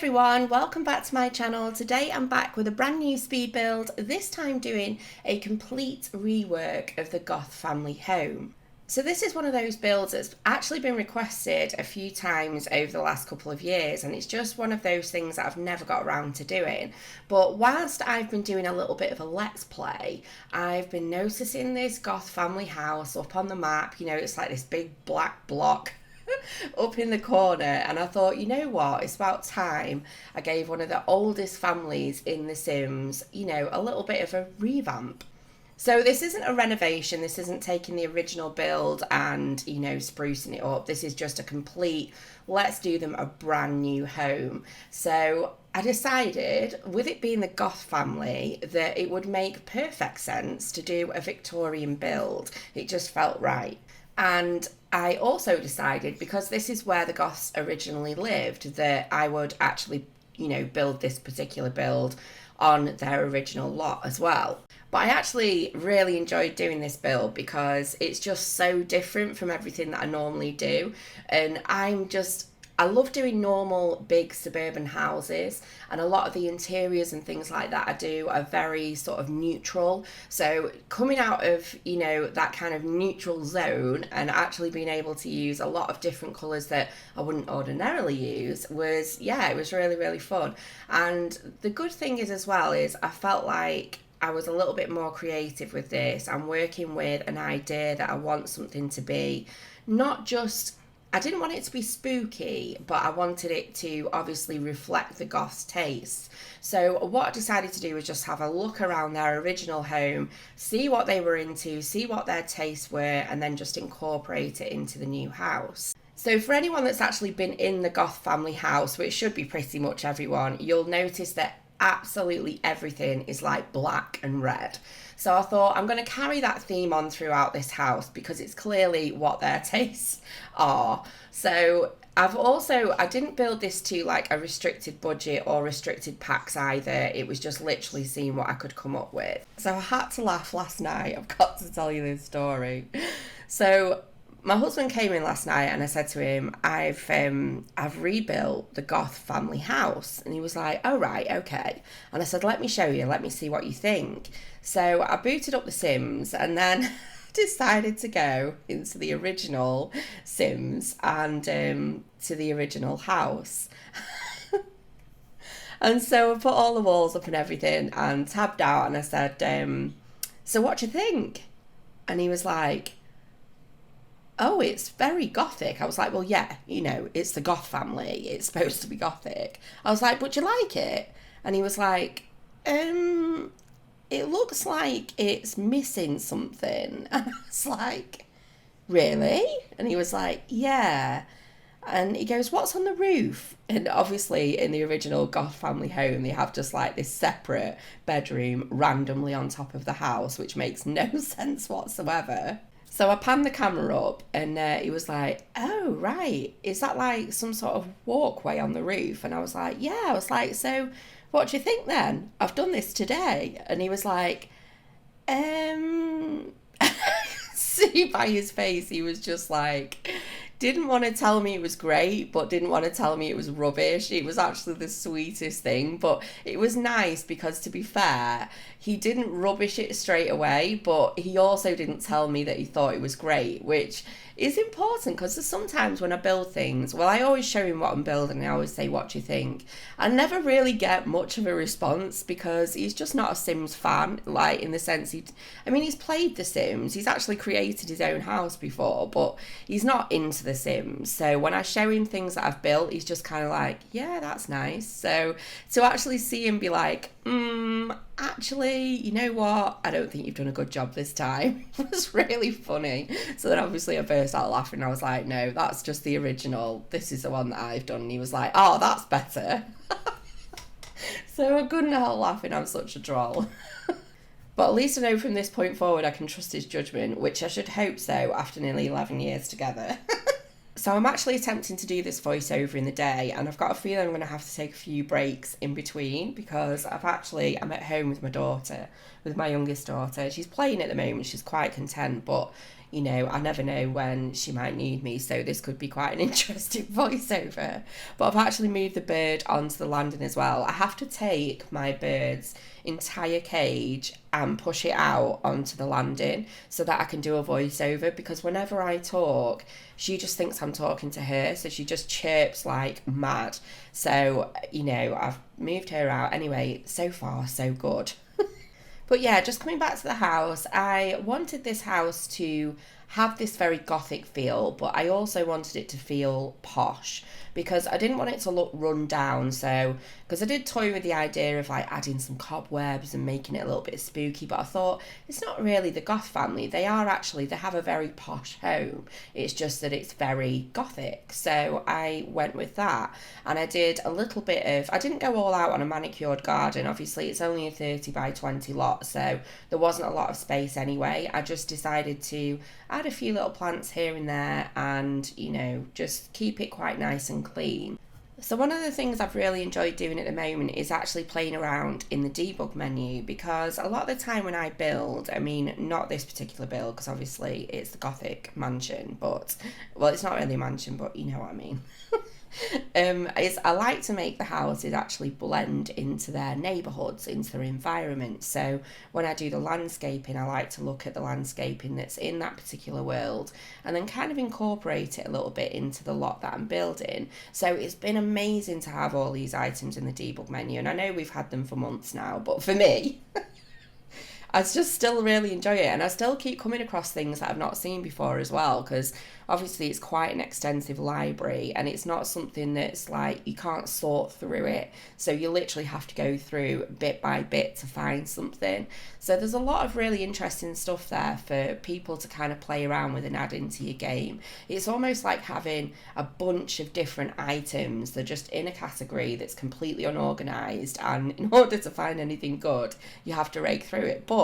everyone, welcome back to my channel. Today I'm back with a brand new speed build, this time doing a complete rework of the Goth family home. So this is one of those builds that's actually been requested a few times over the last couple of years, and it's just one of those things that I've never got around to doing. But whilst I've been doing a little bit of a let's play, I've been noticing this Goth family house up on the map. You know, it's like this big black block up in the corner, and I thought, you know what, it's about time I gave one of the oldest families in The Sims, you know, a little bit of a revamp. So this isn't a renovation, this isn't taking the original build and, you know, sprucing it up. This is just a complete, let's do them a brand new home. So I decided, with it being the Goth family, that it would make perfect sense to do a Victorian build. It just felt right. And I also decided, because this is where the Goths originally lived, that I would actually, you know, build this particular build on their original lot as well. But I actually really enjoyed doing this build because it's just so different from everything that I normally do. And I love doing normal big suburban houses, and a lot of the interiors and things like that I do are very sort of neutral. So coming out of, you know, that kind of neutral zone and actually being able to use a lot of different colours that I wouldn't ordinarily use was, yeah, it was really, really fun. And the good thing is as well is I felt like I was a little bit more creative with this. I'm working with an idea that I want something to be not just, I didn't want it to be spooky, but I wanted it to obviously reflect the Goths' tastes. So what I decided to do was just have a look around their original home, see what they were into, see what their tastes were, and then just incorporate it into the new house. So for anyone that's actually been in the Goth family house, which should be pretty much everyone, you'll notice that absolutely everything is like black and red. So I thought I'm going to carry that theme on throughout this house because it's clearly what their tastes are. So I didn't build this to like a restricted budget or restricted packs either. It was just literally seeing what I could come up with. So I had to laugh last night. I've got to tell you this story. So my husband came in last night and I said to him, I've rebuilt the Goth family house. And he was like, oh, right, okay. And I said, let me show you, let me see what you think. So I booted up the Sims and then decided to go into the original Sims and to the original house. And so I put all the walls up and everything and tabbed out and I said, so what do you think? And he was like, oh, it's very gothic. I was like, well, yeah, you know, it's the Goth family. It's supposed to be gothic. I was like, but do you like it? And he was like, it looks like it's missing something. And I was like, really? And he was like, yeah. And he goes, what's on the roof? And obviously in the original Goth family home, they have just like this separate bedroom randomly on top of the house, which makes no sense whatsoever. So I panned the camera up and he was like, oh, right. Is that like some sort of walkway on the roof? And I was like, yeah. I was like, so what do you think then? I've done this today. And he was like, see by his face, he was just like, didn't want to tell me it was great, but didn't want to tell me it was rubbish. It was actually the sweetest thing, but it was nice because, to be fair, he didn't rubbish it straight away, but he also didn't tell me that he thought it was great, which is important because there's sometimes when I build things, well, I always show him what I'm building and I always say, what do you think? I never really get much of a response because he's just not a Sims fan, like in the sense he's played The Sims, he's actually created his own house before, but he's not into The Sims. So when I show him things that I've built, he's just kind of like, yeah, that's nice. So to actually see him be like, actually, you know what? I don't think you've done a good job this time. It was really funny. So then obviously I burst out laughing. I was like, no, that's just the original. This is the one that I've done. And he was like, oh, that's better. So I couldn't help laughing. I'm such a troll. But at least I know from this point forward I can trust his judgment, which I should hope so after nearly 11 years together. So I'm actually attempting to do this voiceover in the day, and I've got a feeling I'm going to have to take a few breaks in between because I'm at home with my daughter, with my youngest daughter. She's playing at the moment, she's quite content, but I never know when she might need me, so this could be quite an interesting voiceover. But I've actually moved the bird onto the landing as well. I have to take my bird's entire cage and push it out onto the landing so that I can do a voiceover, because whenever I talk, she just thinks I'm talking to her, so she just chirps like mad. So, I've moved her out. Anyway, so far, so good. But yeah, just coming back to the house, I wanted this house to have this very gothic feel, but I also wanted it to feel posh because I didn't want it to look run down. So, because I did toy with the idea of like adding some cobwebs and making it a little bit spooky, but I thought it's not really the Goth family. They have a very posh home. It's just that it's very gothic. So I went with that, and I did a little bit of, I didn't go all out on a manicured garden. Obviously, it's only a 30 by 20 lot, so there wasn't a lot of space anyway. I just decided to add a few little plants here and there and, just keep it quite nice and clean. So one of the things I've really enjoyed doing at the moment is actually playing around in the debug menu, because a lot of the time when I build, not this particular build because obviously it's the Gothic mansion, but, well, it's not really a mansion, but you know what I mean. I like to make the houses actually blend into their neighbourhoods, into their environment. So when I do the landscaping, I like to look at the landscaping that's in that particular world and then kind of incorporate it a little bit into the lot that I'm building. So it's been amazing to have all these items in the debug menu, and I know we've had them for months now, but for me I just still really enjoy it, and I still keep coming across things that I've not seen before as well, because obviously it's quite an extensive library and it's not something that's like you can't sort through it, so you literally have to go through bit by bit to find something. So there's a lot of really interesting stuff there for people to kind of play around with and add into your game. It's almost like having a bunch of different items. They're just in a category that's completely unorganised, and in order to find anything good you have to rake through it. But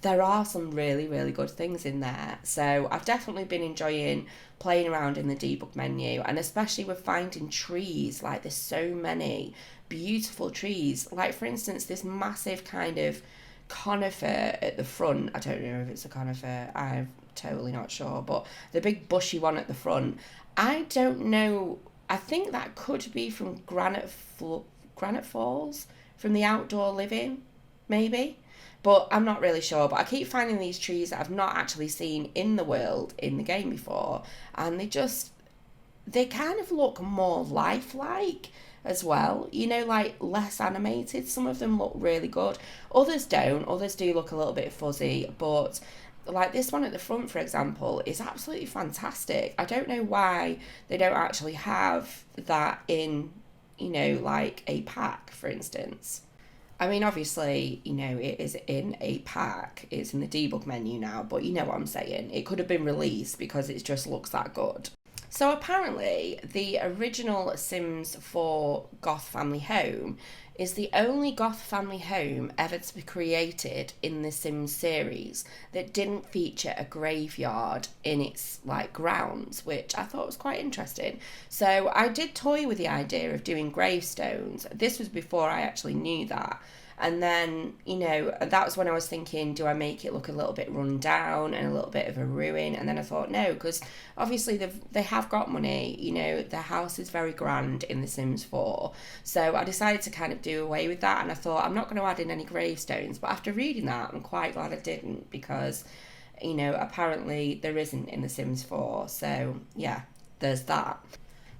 there are some really, really good things in there. So I've definitely been enjoying playing around in the debug menu, and especially with finding trees. Like, there's so many beautiful trees. Like, for instance, this massive kind of conifer at the front. I don't know if it's a conifer, I'm totally not sure, but the big bushy one at the front, I don't know, I think that could be from Granite Falls, from the Outdoor Living, maybe. But I'm not really sure. But I keep finding these trees that I've not actually seen in the world, in the game before. And they kind of look more lifelike as well. Like less animated. Some of them look really good. Others don't. Others do look a little bit fuzzy. But like this one at the front, for example, is absolutely fantastic. I don't know why they don't actually have that in, like a pack, for instance. Obviously, it is in a pack. It's in the debug menu now, but you know what I'm saying. It could have been released because it just looks that good. So apparently, the original Sims 4 Goth Family Home is the only Goth Family Home ever to be created in the Sims series that didn't feature a graveyard in its grounds, which I thought was quite interesting. So I did toy with the idea of doing gravestones. This was before I actually knew that. And then, that was when I was thinking, do I make it look a little bit run down and a little bit of a ruin? And then I thought, no, because obviously they have got money. Their house is very grand in The Sims 4. So I decided to kind of do away with that. And I thought, I'm not going to add in any gravestones. But after reading that, I'm quite glad I didn't, because, apparently there isn't in The Sims 4. So, yeah, there's that.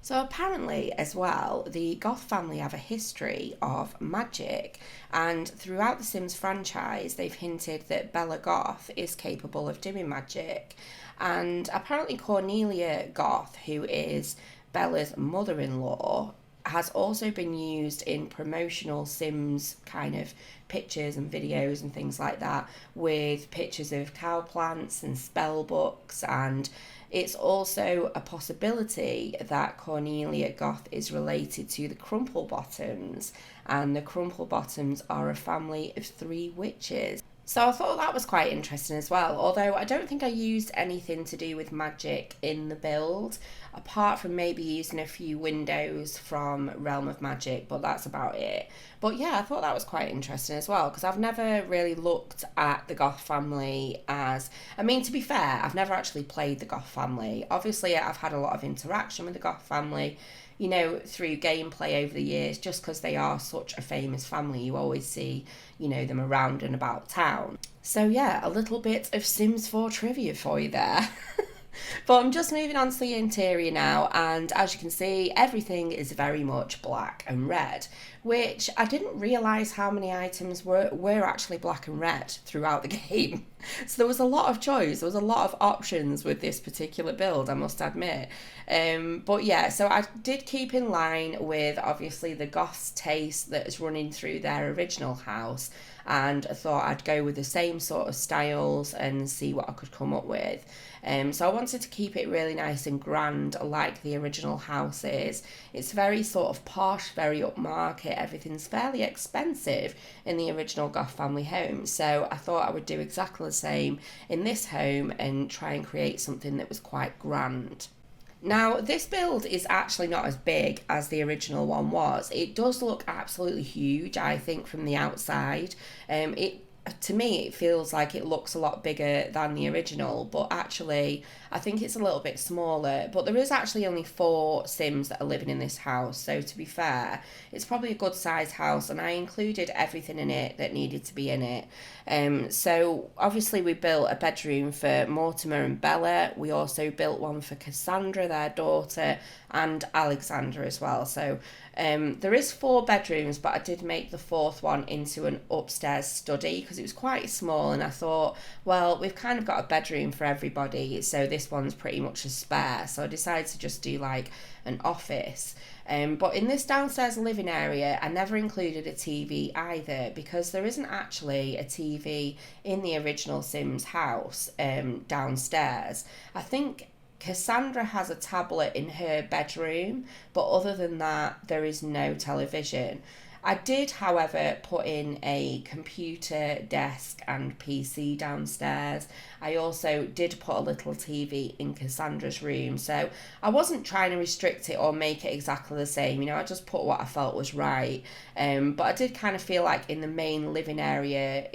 So apparently as well, the Goth family have a history of magic, and throughout the Sims franchise they've hinted that Bella Goth is capable of doing magic. And apparently Cornelia Goth, who is Bella's mother-in-law, has also been used in promotional Sims kind of pictures and videos and things like that, with pictures of cow plants and spell books. And it's also a possibility that Cornelia Goth is related to the Crumplebottoms, and the Crumplebottoms are a family of 3 witches. So I thought that was quite interesting as well, although I don't think I used anything to do with magic in the build, apart from maybe using a few windows from Realm of Magic, but that's about it. But yeah, I thought that was quite interesting as well, because I've never really looked at the Goth family as, I mean, to be fair, I've never actually played the Goth family. Obviously, I've had a lot of interaction with the Goth family, you know, through gameplay over the years, just because they are such a famous family. You always see, you know, them around and about town. So yeah, a little bit of Sims 4 trivia for you there. But I'm just moving on to the interior now, and as you can see, everything is very much black and red, which I didn't realise how many items were actually black and red throughout the game. So there was a lot of choice, there was a lot of options with this particular build, I must admit. But yeah, so I did keep in line with obviously the Goth's taste that is running through their original house, and I thought I'd go with the same sort of styles and see what I could come up with. So I wanted to keep it really nice and grand like the original house is. It's very sort of posh, very upmarket, everything's fairly expensive in the original Goth Family Home. So I thought I would do exactly the same in this home and try and create something that was quite grand. Now, this build is actually not as big as the original one was. It does look absolutely huge, I think, from the outside. To me, it feels like it looks a lot bigger than the original, but actually I think it's a little bit smaller. But there is actually only 4 Sims that are living in this house, so to be fair, it's probably a good sized house, and I included everything in it that needed to be in it. So obviously we built a bedroom for Mortimer and Bella. We also built one for Cassandra, their daughter, and Alexander as well. So there is 4 bedrooms, but I did make the 4th one into an upstairs study because it was quite small, and I thought, well, we've kind of got a bedroom for everybody, so this one's pretty much a spare. So I decided to just do like an office. But in this downstairs living area, I never included a TV either, because there isn't actually a TV in the original Sims house downstairs. I think Cassandra has a tablet in her bedroom, but other than that, there is no television. I did, however, put in a computer desk and PC downstairs. I also did put a little TV in Cassandra's room, so I wasn't trying to restrict it or make it exactly the same. You know, I just put what I felt was right. But I did kind of feel like in the main living area,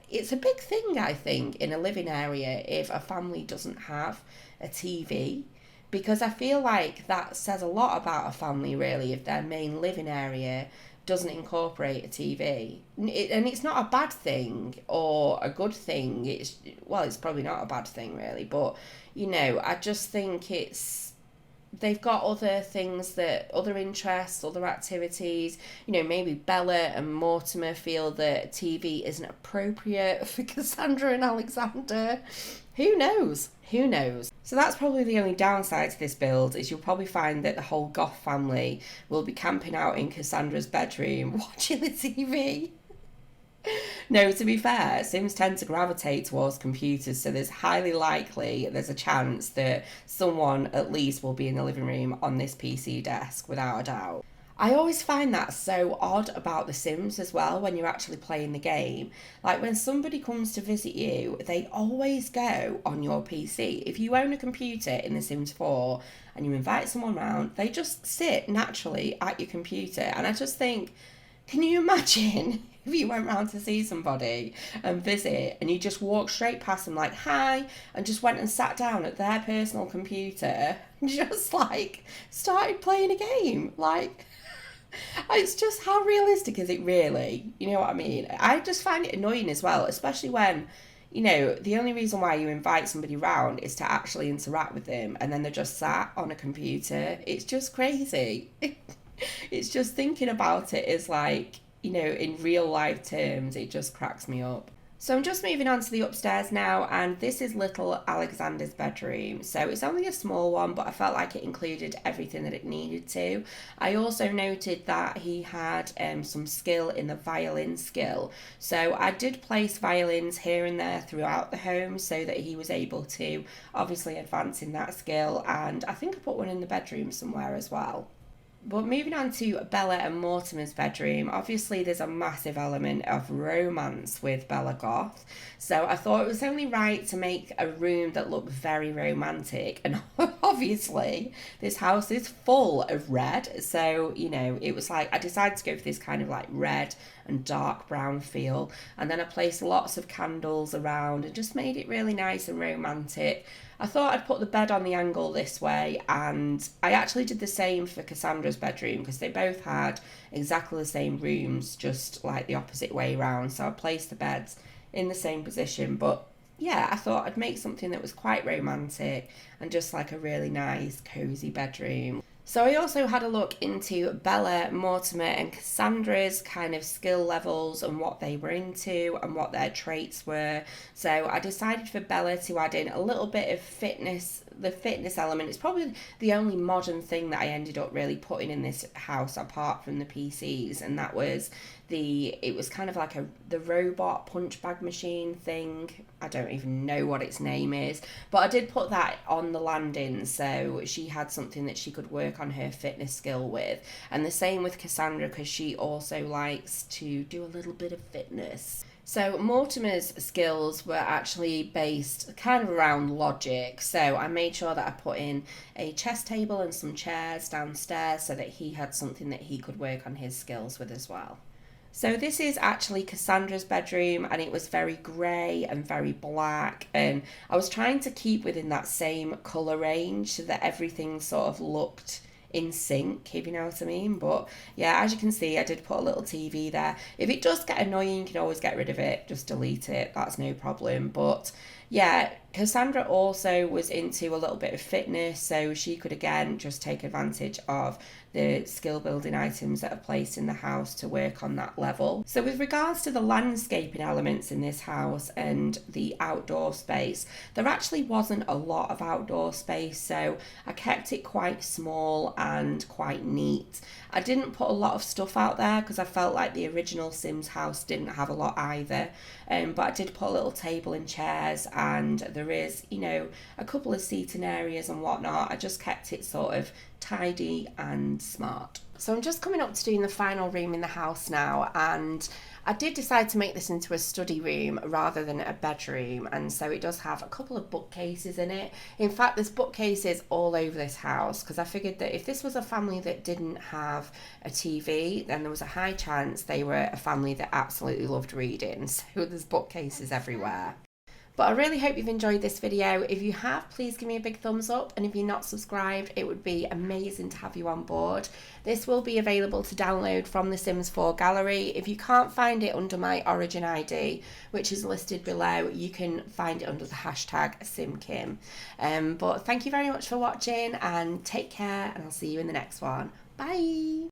it's a big thing, I think, in a living area if a family doesn't have a TV, because I feel like that says a lot about a family, really, if their main living area doesn't incorporate a TV. And it's not a bad thing or a good thing. It's probably not a bad thing, really, but you know, I just think they've got other things, other interests, other activities. You know, maybe Bella and Mortimer feel that TV isn't appropriate for Cassandra and Alexander. Who knows? Who knows? So that's probably the only downside to this build, is you'll probably find that the whole Goth family will be camping out in Cassandra's bedroom watching the TV. No, to be fair, Sims tend to gravitate towards computers, so there's a chance that someone at least will be in the living room on this PC desk, without a doubt. I always find that so odd about The Sims as well when you're actually playing the game. Like when somebody comes to visit you, they always go on your PC. If you own a computer in The Sims 4 and you invite someone round, they just sit naturally at your computer. And I just think, can you imagine if you went round to see somebody and visit and you just walked straight past them like, hi, and just went and sat down at their personal computer and just like started playing a game? Like, it's just, how realistic is it really? You know what I mean? I just find it annoying as well, especially when, you know, the only reason why you invite somebody round is to actually interact with them, and then they're just sat on a computer. It's just crazy. It's just, thinking about it is like, you know, in real life terms, it just cracks me up. So I'm just moving on to the upstairs now, and this is little Alexander's bedroom. So it's only a small one, but I felt like it included everything that it needed to. I also noted that he had some skill in the violin skill. So I did place violins here and there throughout the home so that he was able to obviously advance in that skill, and I think I put one in the bedroom somewhere as well. But moving on to Bella and Mortimer's bedroom, obviously there's a massive element of romance with Bella Goth. So I thought it was only right to make a room that looked very romantic. And obviously this house is full of red. So, you know, it was like I decided to go for this kind of like red and dark brown feel. And then I placed lots of candles around and just made it really nice and romantic. I thought I'd put the bed on the angle this way, and I actually did the same for Cassandra's bedroom because they both had exactly the same rooms, just like the opposite way round. So I placed the beds in the same position, but yeah, I thought I'd make something that was quite romantic and just like a really nice, cozy bedroom. So I also had a look into Bella, Mortimer and Cassandra's kind of skill levels and what they were into and what their traits were. So I decided for Bella to add in a little bit of fitness. The fitness element is probably the only modern thing that I ended up really putting in this house apart from the PCs, and that was it was kind of like the robot punch bag machine thing. I don't even know what its name is, but I did put that on the landing so she had something that she could work on her fitness skill with. And the same with Cassandra, because she also likes to do a little bit of fitness. So Mortimer's skills were actually based kind of around logic. So I made sure that I put in a chess table and some chairs downstairs so that he had something that he could work on his skills with as well. So this is actually Cassandra's bedroom, and it was very grey and very black, and I was trying to keep within that same colour range so that everything sort of looked in sync, if you know what I mean. But yeah, as you can see, I did put a little TV there. If it does get annoying, you can always get rid of it, just delete it, that's no problem. But yeah, Cassandra also was into a little bit of fitness, so she could again just take advantage of the skill building items that are placed in the house to work on that level. So with regards to the landscaping elements in this house and the outdoor space, there actually wasn't a lot of outdoor space, so I kept it quite small and quite neat. I didn't put a lot of stuff out there because I felt like the original Sims house didn't have a lot either, but I did put a little table and chairs, and there is, you know, a couple of seating areas and whatnot. I just kept it sort of tidy and smart. So I'm just coming up to doing the final room in the house now, and I did decide to make this into a study room rather than a bedroom, and so it does have a couple of bookcases in it. In fact, there's bookcases all over this house because I figured that if this was a family that didn't have a TV, then there was a high chance they were a family that absolutely loved reading, so there's bookcases everywhere. But I really hope you've enjoyed this video. If you have, please give me a big thumbs up, and if you're not subscribed, it would be amazing to have you on board. This will be available to download from the Sims 4 gallery. If you can't find it under my Origin ID, which is listed below, you can find it under the hashtag SimKim. But thank you very much for watching, and take care, and I'll see you in the next one. Bye!